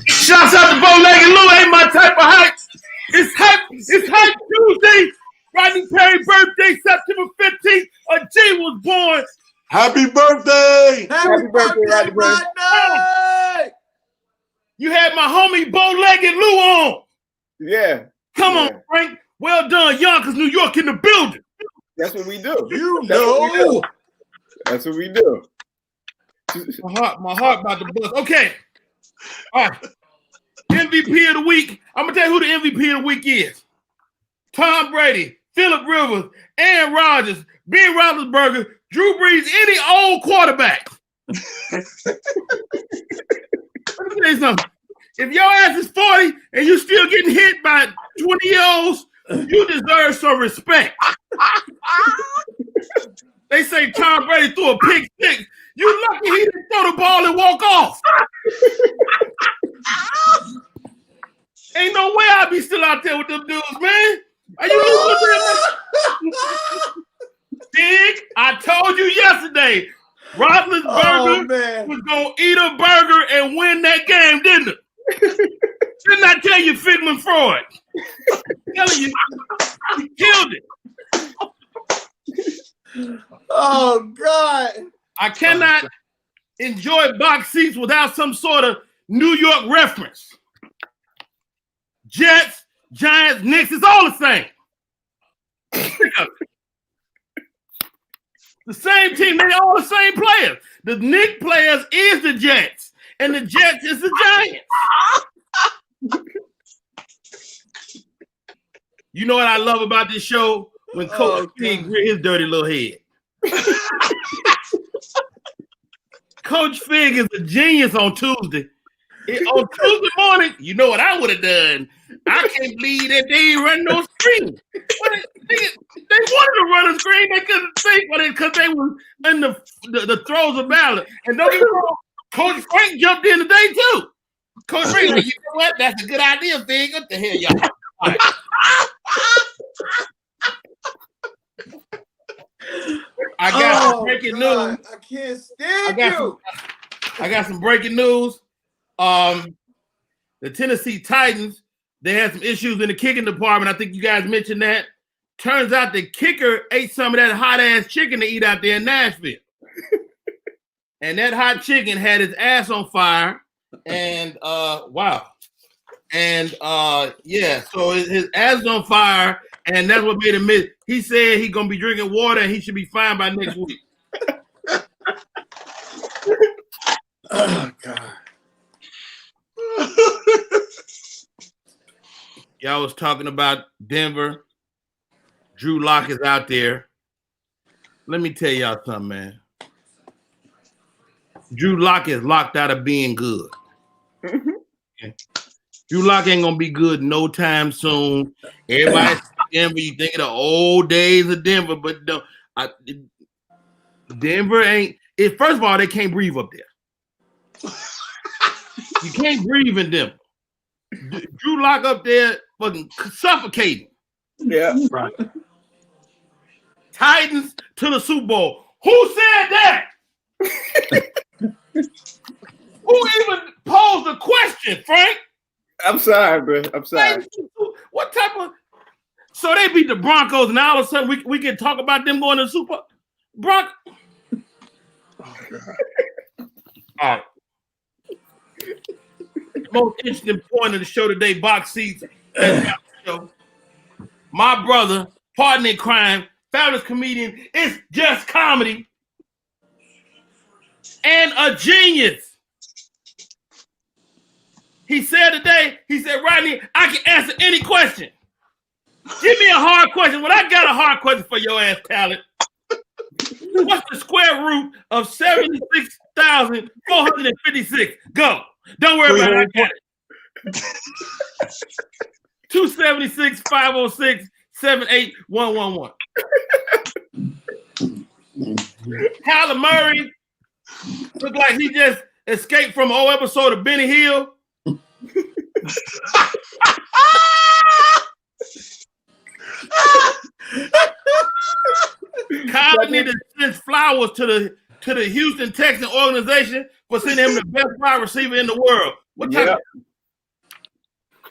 Shouts out to Bow-Legged Lou. Ain't my type of hype. It's hype. It's hype Tuesday. Rodney Perry birthday, September 15th. A G was born. Happy birthday! Happy birthday, Rodney. You had my homie Bow-Legged Lou on. Yeah. Come Yeah. on, Frank. Well done, Yonkers, New York in the building. That's what we do. You That's what we know. do. That's what we do. My heart about to bust. Okay. All right. MVP of the week. I'm going to tell you who the MVP of the week is. Tom Brady, Phillip Rivers, Aaron Rodgers, Ben Roethlisberger, Drew Brees, any old quarterback. Let me tell you something. If your ass is 40 and you're still getting hit by 20-year-olds, you deserve some respect. They say Tom Brady threw a pick six. You lucky he didn't throw the ball and walk off. Ain't no way I'd be still out there with them dudes, man. Are you losing Dig, I told you yesterday, Roethlisberger was going to eat a burger and win that game, didn't it? Didn't I tell you, Figman Freud? I'm telling you, he killed it. Oh, God. I cannot enjoy box seats without some sort of New York reference. Jets, Giants, Knicks, it's all the same. The same team, they all the same players. The Knicks players is the Jets, and the Jets is the Giants. You know what I love about this show? When Coach Fig reared his dirty little head. Coach Fig is a genius on Tuesday. On Tuesday morning, you know what I would have done? I can't believe that they ain't run no screen. They wanted to run a screen. They couldn't think on it because they were in the throes of battle. And don't get me wrong, Coach Frank jumped in today too. Coach Frank, like, you know what? That's a good idea, Fig. What the hell, y'all? All right. I got some breaking news. I can't stand you. I got some breaking news. The Tennessee Titans, they had some issues in the kicking department. I think you guys mentioned that. Turns out the kicker ate some of that hot ass chicken to eat out there in Nashville. And that hot chicken had his ass on fire. And wow. And yeah, so his ass is on fire, and that's what made him miss. He said he's gonna be drinking water and he should be fine by next week. Oh, God. Y'all was talking about Denver. Drew Lock is out there. Let me tell y'all something, man. Drew Lock is locked out of being good. Okay. Drew Lock ain't gonna be good no time soon. Everybody's Denver. You think of the old days of Denver, but Denver ain't. First of all, they can't breathe up there. You can't breathe in Denver. Drew Lock up there fucking suffocating. Yeah. Right. Titans to the Super Bowl. Who said that? Who even posed the question, Frank? I'm sorry, bro. I'm sorry. What type of? So they beat the Broncos, and all of a sudden we can talk about them going to the Super Bowl. Oh, God. All right. Most interesting point of the show today, box seats. My brother, partner in crime, fabulous comedian, it's just comedy, and a genius. He said today, Rodney, I can answer any question. Give me a hard question. Well, I got a hard question for your ass, talent. What's the square root of 76,456? Go. Don't worry about it. I got it. 276, 506, 78111. Kyler Murray looked like he just escaped from an old episode of Benny Hill. Kyler need to send flowers to the Houston Texans organization for sending him the best wide receiver in the world. What type of...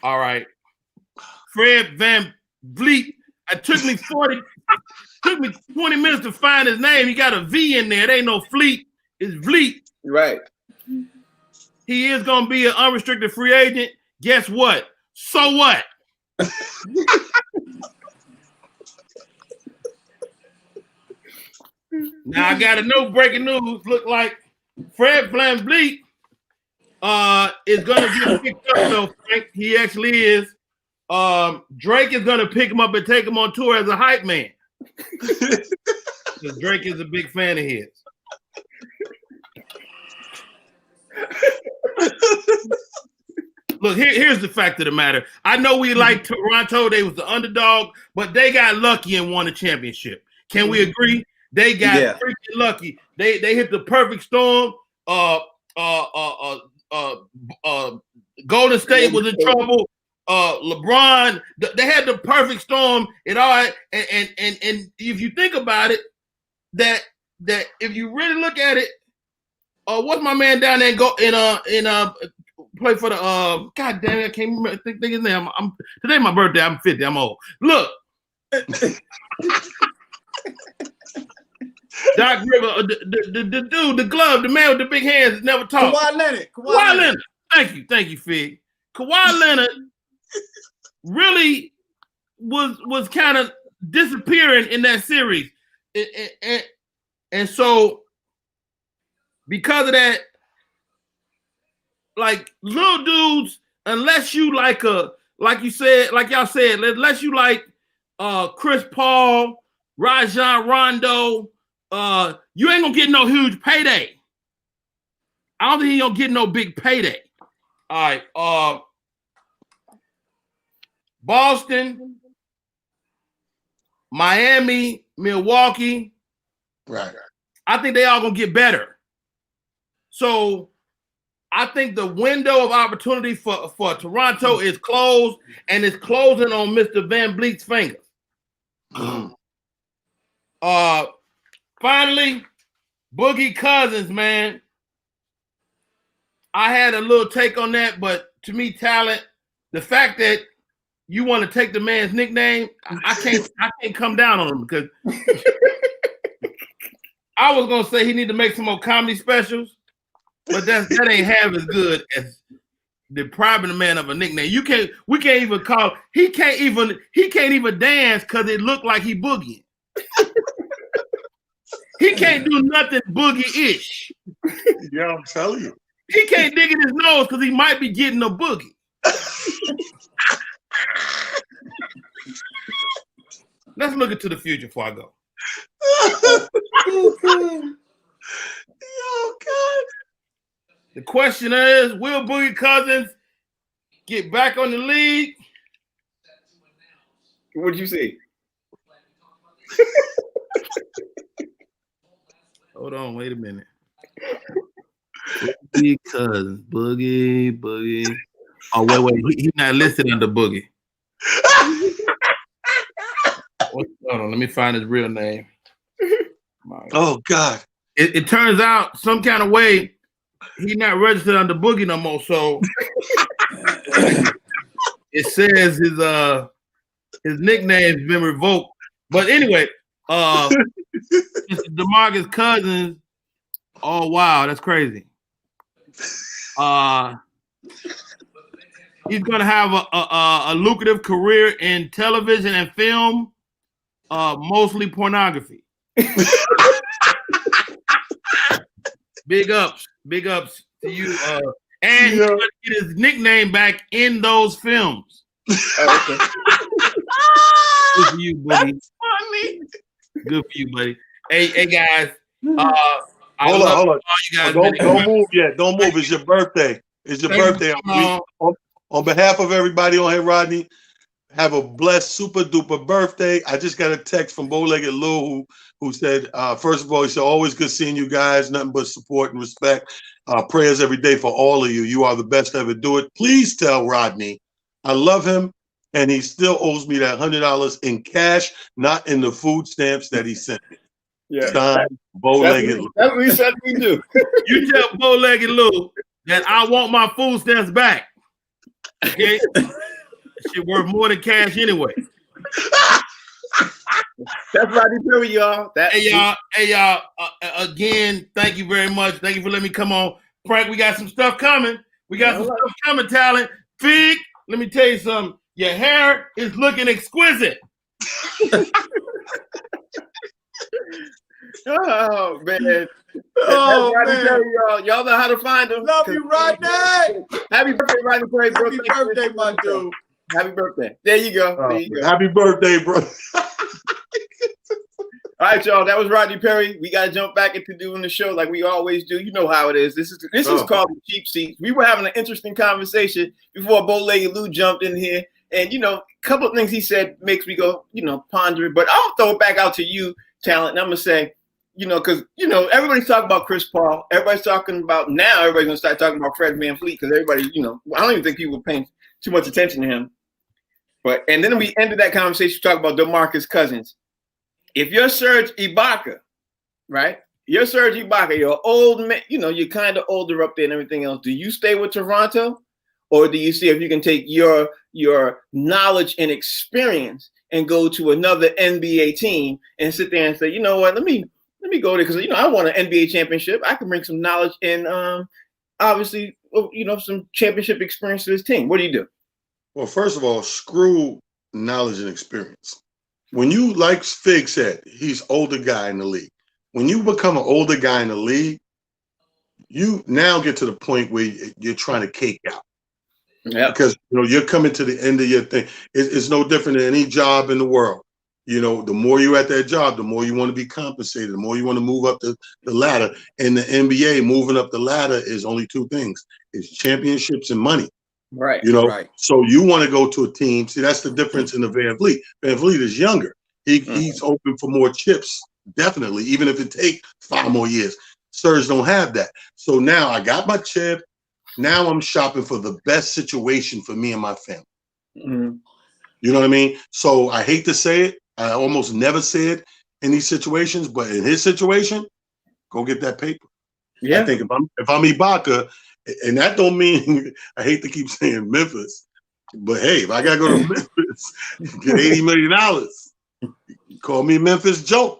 All right. Fred Van Vliet. It took me 20 minutes to find his name. He got a V in there. It ain't no Fleet. It's Vliet. Right. He is going to be an unrestricted free agent. Guess what? So what? Now I got to know breaking news. Look like Fred VanVleet is going to get picked up, though, Frank. He actually is. Drake is going to pick him up and take him on tour as a hype man. Because Drake is a big fan of his. Look, here's the fact of the matter. I know we like Toronto. They was the underdog, but they got lucky and won a championship. Can we agree? They got freaking lucky. They hit the perfect storm. Golden State was in trouble. LeBron, they had the perfect storm. It all and if you think about it, that if you really look at it, what's my man down there play for the God damn it, I can't remember think his name. Today my birthday, I'm 50, I'm old. Look. Doc River, the dude, the glove, the man with the big hands never talked. Kawhi Leonard. Kawhi Leonard. Thank you, Fig. Kawhi Leonard really was kind of disappearing in that series. And so because of that, like little dudes, unless you like y'all said, unless you like Chris Paul, Rajon Rondo, you ain't gonna get no huge payday. I don't think he gonna get no big payday. All right, Boston, Miami, Milwaukee. Right. I think they all gonna get better. So I think the window of opportunity for Toronto is closed, and it's closing on Mr. VanVleet's fingers. Finally, Boogie Cousins, man. I had a little take on that, but to me, talent, the fact that you want to take the man's nickname, I can't come down on him because I was gonna say he need to make some more comedy specials, but that ain't half as good as depriving a man of a nickname. We can't even call. He can't even dance because it looked like he boogieing. He can't do nothing boogie-ish. Yeah, I'm telling you. He can't dig in his nose because he might be getting a boogie. Let's look into the future before I go. Oh, God. The question is, will Boogie Cousins get back on the league? What'd you say? Hold on, wait a minute. Boogie Cousins, Boogie. Oh, wait, he's not listed under Boogie. Hold on, let me find his real name. Oh, God. It turns out some kind of way he's not registered under Boogie no more. So it says his nickname's been revoked. But anyway, DeMarcus Cousins. Oh wow, that's crazy. He's gonna have a lucrative career in television and film, mostly pornography. Big ups to you. And he's gonna get his nickname back in those films. Okay. Good for you, buddy. That's funny. Good for you, buddy. Hey guys. Hold on. All you guys. Don't move yet. Don't move. It's your birthday. It's your birthday. On behalf of everybody on here, Rodney, have a blessed, super duper birthday. I just got a text from Bowlegged Lou who said, first of all, he said, always good seeing you guys. Nothing but support and respect. Prayers every day for all of you. You are the best to ever do it. Please tell Rodney I love him and he still owes me that $100 in cash, not in the food stamps that he sent me. Yeah. Signed, bow-legged. That's what we said we do. You tell bow-legged Lou that I want my food stamps back. Okay, shit worth more than cash anyway. That's Rodney Perry, y'all. Hey y'all. Again, thank you very much. Thank you for letting me come on. Frank, we got some stuff coming. We got some stuff coming, talent. Fig, let me tell you something. Your hair is looking exquisite. Oh man. Oh, Rodney man. Perry, y'all know how to find him. Love you, Rodney. Happy birthday, Rodney Perry. Happy birthday, my dude. Happy birthday. There you go. There you go. Happy birthday, bro. All right, y'all. That was Rodney Perry. We got to jump back into doing the show like we always do. You know how it is. This is called the Cheap Seats. We were having an interesting conversation before Bow-Legged Lou jumped in here, and a couple of things he said makes me go, ponder. But I'll throw it back out to you, talent, and I'm gonna say, because everybody's talking about Chris Paul. Everybody's talking about now. Everybody's gonna start talking about Fred VanVleet because everybody, I don't even think people are paying too much attention to him. And then we ended that conversation talking about DeMarcus Cousins. If you're Serge Ibaka, right? You're Serge Ibaka, you're old man, you're kind of older up there and everything else. Do you stay with Toronto? Or do you see if you can take your knowledge and experience and go to another NBA team and sit there and say, you know what, let me go there because I want an NBA championship. I can bring some knowledge and obviously some championship experience to this team. What do you do? Well, first of all, screw knowledge and experience. When you, like Fig said, he's older guy in the league. When you become an older guy in the league, you now get to the point where you're trying to cake out. Yeah. Because you're coming to the end of your thing. It's no different than any job in the world. The more you're at that job, the more you want to be compensated, the more you want to move up the ladder. In the NBA, moving up the ladder is only two things. It's championships and money. Right. Right. So you want to go to a team. See, that's the difference in the VanVleet. VanVleet is younger. He's open for more chips, definitely, even if it takes 5 more years. Serge don't have that. So now I got my chip. Now I'm shopping for the best situation for me and my family. Mm-hmm. You know what I mean? So I hate to say it. I almost never say it in these situations, but in his situation, go get that paper. Yeah. I think if I'm Ibaka, and that don't mean I hate to keep saying Memphis, but hey, if I gotta go to Memphis, get $80 million, call me Memphis Joe.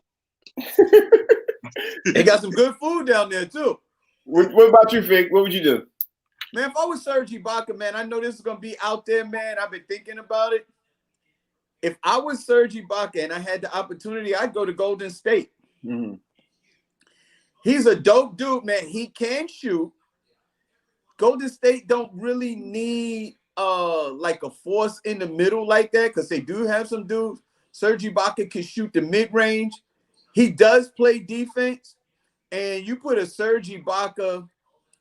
They got some good food down there too. What about you, Fig? What would you do? Man, if I was Serge Ibaka, man, I know this is gonna be out there, man. I've been thinking about it. If I was Serge Ibaka and I had the opportunity, I'd go to Golden State. Mm-hmm. He's a dope dude, man. He can shoot. Golden State don't really need like a force in the middle like that because they do have some dudes. Serge Ibaka can shoot the mid-range. He does play defense. And you put a Serge Ibaka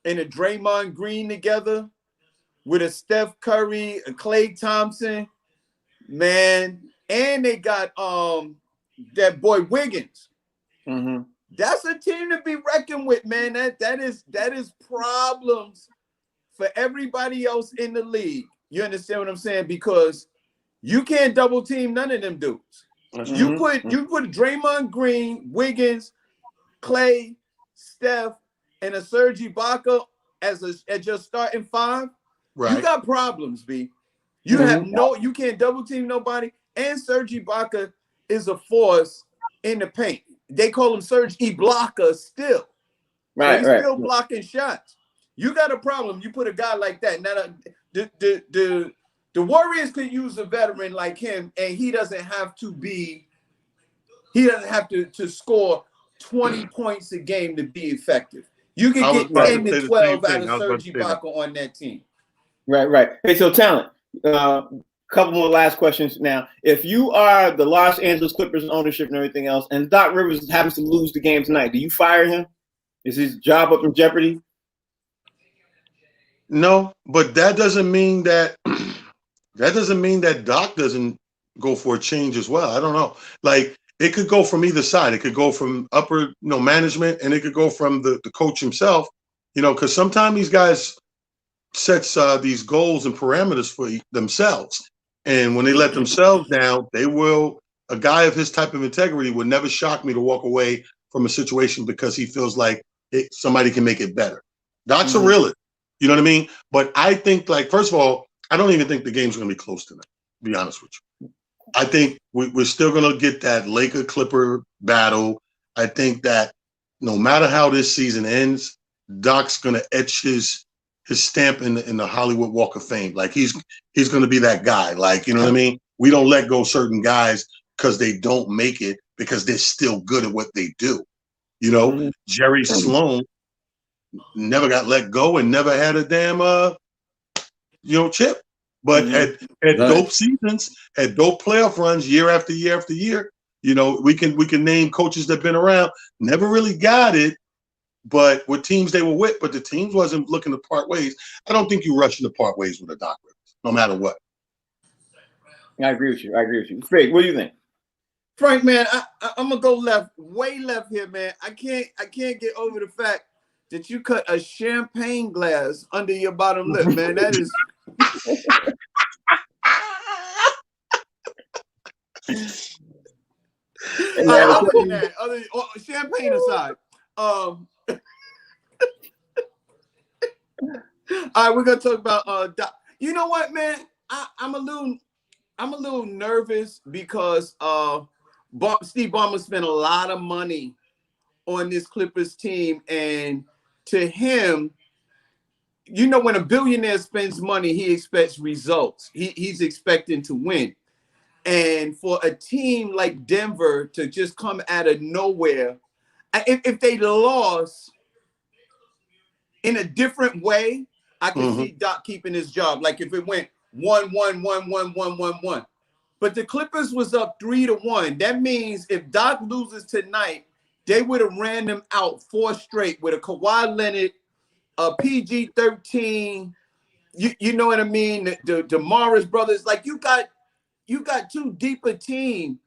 and a Draymond Green together with a Steph Curry, a Klay Thompson, man, and they got that boy Wiggins. Mm-hmm. That's a team to be reckoned with, man. That is problems for everybody else in the league. You understand what I'm saying? Because you can't double team none of them dudes. Mm-hmm. You put Draymond Green, Wiggins, Klay, Steph, and a Serge Ibaka as your starting 5. Right. You got problems, B. You you can't double team nobody. And Serge Ibaka is a force in the paint. They call him Serge Ibaka still. Right, so he's still blocking shots. You got a problem. You put a guy like that. Now the Warriors could use a veteran like him, and he doesn't have to score 20 points a game to be effective. You can get 10 to 12 out of Serge Ibaka on that team. Right. Hey, so talent. Couple more last questions now. If you are the Los Angeles Clippers ownership and everything else, and Doc Rivers happens to lose the game tonight, do you fire him? Is his job up in jeopardy? No, but that doesn't mean that Doc doesn't go for a change as well. I don't know. Like, it could go from either side. It could go from upper, management, and it could go from the coach himself, because sometimes these guys sets these goals and parameters for themselves. And when they let themselves down, they will. A guy of his type of integrity would never shock me to walk away from a situation because he feels like somebody can make it better. Doc's a realist. You know what I mean? But I think, like, first of all, I don't even think the game's going to be close tonight, to be honest with you. I think we're still going to get that Laker-Clipper battle. I think that no matter how this season ends, Doc's going to etch his stamp in the Hollywood Walk of Fame. Like, he's going to be that guy. Like, you know what I mean? We don't let go certain guys because they don't make it because they're still good at what they do. You know, Jerry Sloan never got let go and never had a damn chip, but had dope seasons, had dope playoff runs year after year after year. You know, we can name coaches that've been around, never really got it, but with teams they were with, but the teams wasn't looking to part ways. I don't think you rush to part ways with a Doc Rivers, no matter what. I agree with you. Fig, what do you think? Frank, man, I'm gonna go left, way left here, man. I can't get over the fact that you cut a champagne glass under your bottom lip, man. That is. Champagne aside, all right, we're gonna talk about Doc. You know what, man? I'm a little nervous because Steve Ballmer spent a lot of money on this Clippers team, and to him, you know, when a billionaire spends money, he expects results. He's expecting to win. And for a team like Denver to just come out of nowhere, if they lost in a different way, I could see Doc keeping his job. Like if it went 1-1-1-1-1-1-1. But the Clippers was up 3-1. That means if Doc loses tonight, they would have ran them out 4 straight with a Kawhi Leonard, a PG-13. You know what I mean? The Morris brothers. Like you got too deep a team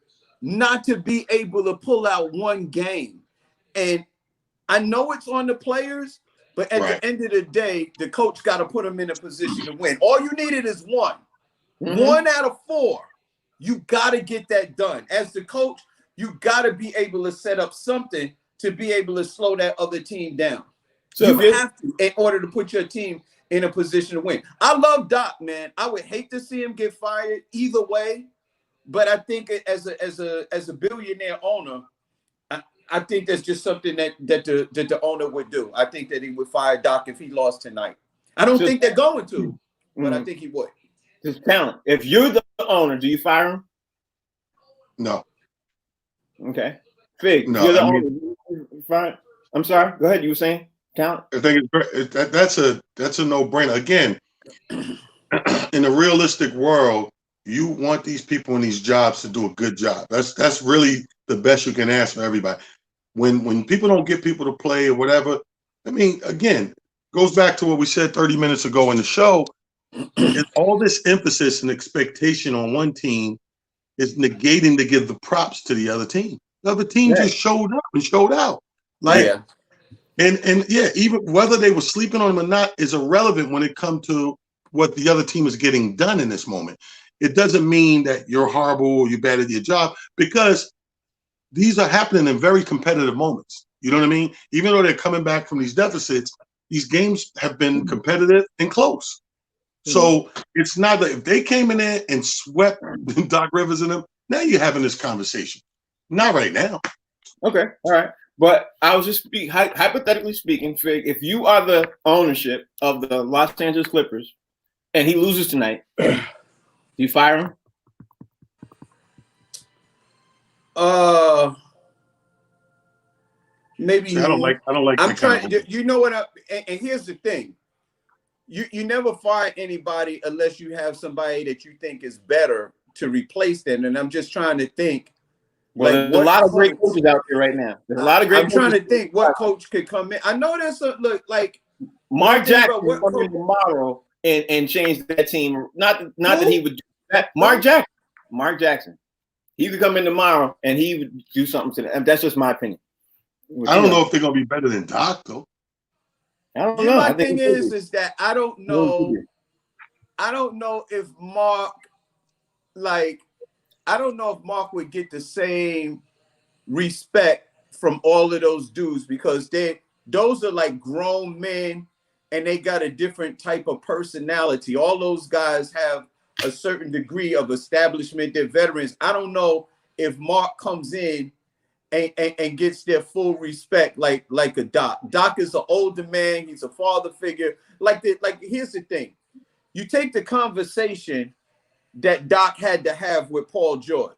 not to be able to pull out one game. And I know it's on the players, but at the end of the day, the coach got to put them in a position to win. All you needed is one. 1 out of 4. You got to get that done. As the coach, you got to be able to set up something to be able to slow that other team down. So you have to in order to put your team in a position to win. I love Doc, man. I would hate to see him get fired either way, but I think as a billionaire owner, I think that's just something that the owner would do. I think that he would fire Doc if he lost tonight. I don't think they're going to, but I think he would. Just talent. If you're the owner, do you fire him? No. Okay. Fig, no, you're the owner. Fine. I'm sorry. Go ahead. You were saying talent. I think that's a no-brainer. Again, in a realistic world, you want these people in these jobs to do a good job. That's really the best you can ask for everybody. When people don't get people to play or whatever, I mean, again, goes back to what we said 30 minutes ago in the show. And all this emphasis and expectation on one team is negating to give the props to the other team. The other team just showed up and showed out. Like, and even whether they were sleeping on them or not is irrelevant when it comes to what the other team is getting done in this moment. It doesn't mean that you're horrible or you're bad at your job, because these are happening in very competitive moments. You know what I mean? Even though they're coming back from these deficits, these games have been competitive and close. So it's not that if they came in there and swept Doc Rivers and them, now you're having this conversation. Not right now. Okay, all right. But I was just hypothetically speaking, Fig, if you are the ownership of the Los Angeles Clippers and he loses tonight, do you fire him? Maybe. See, I don't like. I'm trying. You know what? And here's the thing. You never fire anybody unless you have somebody that you think is better to replace them. And I'm just trying to think. Well, there's a lot of great coaches out there right now. There's a lot of great. I'm trying to think what coach could come in. I know there's a look like Mark Jackson will come in tomorrow and change that team. Not that he would do that. Mark Jackson. He could come in tomorrow and he would do something to them. That's just my opinion. I don't know if they're gonna be better than Doc though. I don't know. My thing is that I don't know. I don't know if Mark like, I don't know if Mark would get the same respect from all of those dudes because those are like grown men and they got a different type of personality. All those guys have a certain degree of establishment. They're veterans. I don't know if Mark comes in and gets their full respect like a Doc. Doc is an older man. He's a father figure. Like here's the thing. You take the conversation that Doc had to have with Paul George.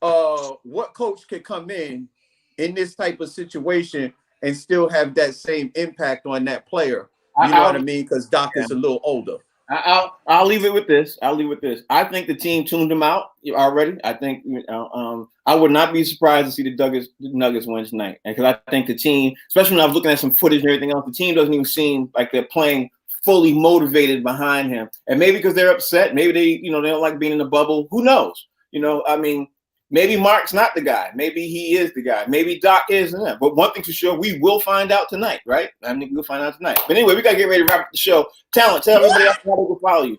What coach could come in this type of situation and still have that same impact on that player? You know what I mean? Because Doc is a little older. I'll leave it with this. I think the team tuned him out already. I think I would not be surprised to see the Nuggets win tonight, and because I think the team, especially when I was looking at some footage and everything else, the team doesn't even seem like they're playing fully motivated behind him. And maybe because they're upset, maybe they don't like being in the bubble. Who knows? I mean, maybe Mark's not the guy. Maybe he is the guy. Maybe Doc is. But one thing for sure, we will find out tonight, right? I think we'll find out tonight. But anyway, we got to get ready to wrap up the show. Talent, tell everybody else how they can follow you.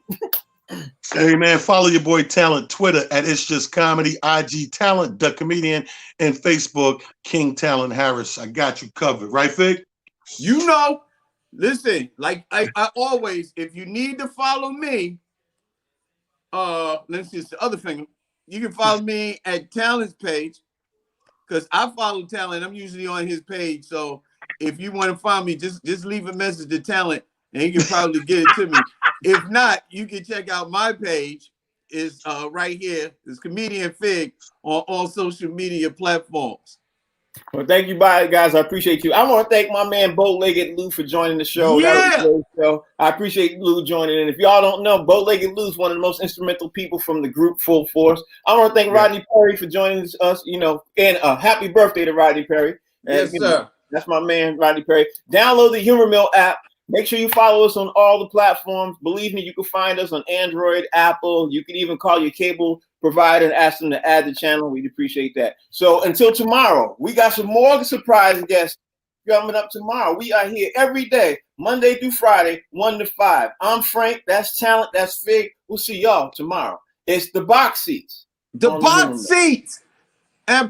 Hey, man, follow your boy Talent, Twitter at It's Just Comedy, IG Talent, the Comedian, and Facebook, King Talent Harris. I got you covered. Right, Fig? Listen, like I always, if you need to follow me, let's see, it's the other thing. You can follow me at Talent's page because I follow Talent. I'm usually on his page. So if you want to find me, just leave a message to Talent and he can probably get it to me. If not, you can check out my page. It's right here. It's Comedian Fig on all social media platforms. Well, thank you, guys. I appreciate you. I want to thank my man Bow-Legged Lou for joining the show. Yeah. That was a great show. I appreciate Lou joining in. If y'all don't know, Bow-Legged Lou is one of the most instrumental people from the group Full Force. I want to thank Rodney Perry for joining us, and happy birthday to Rodney Perry. Yes, sir. That's my man, Rodney Perry. Download the Humor Mill app. Make sure you follow us on all the platforms. Believe me, you can find us on Android, Apple. You can even call your cable provider and ask them to add the channel. We'd appreciate that. So until tomorrow, we got some more surprise guests coming up tomorrow. We are here every day, Monday through Friday, 1 to 5. I'm Frank. That's Talent. That's Fig. We'll see y'all tomorrow. It's the box seats. The box seats.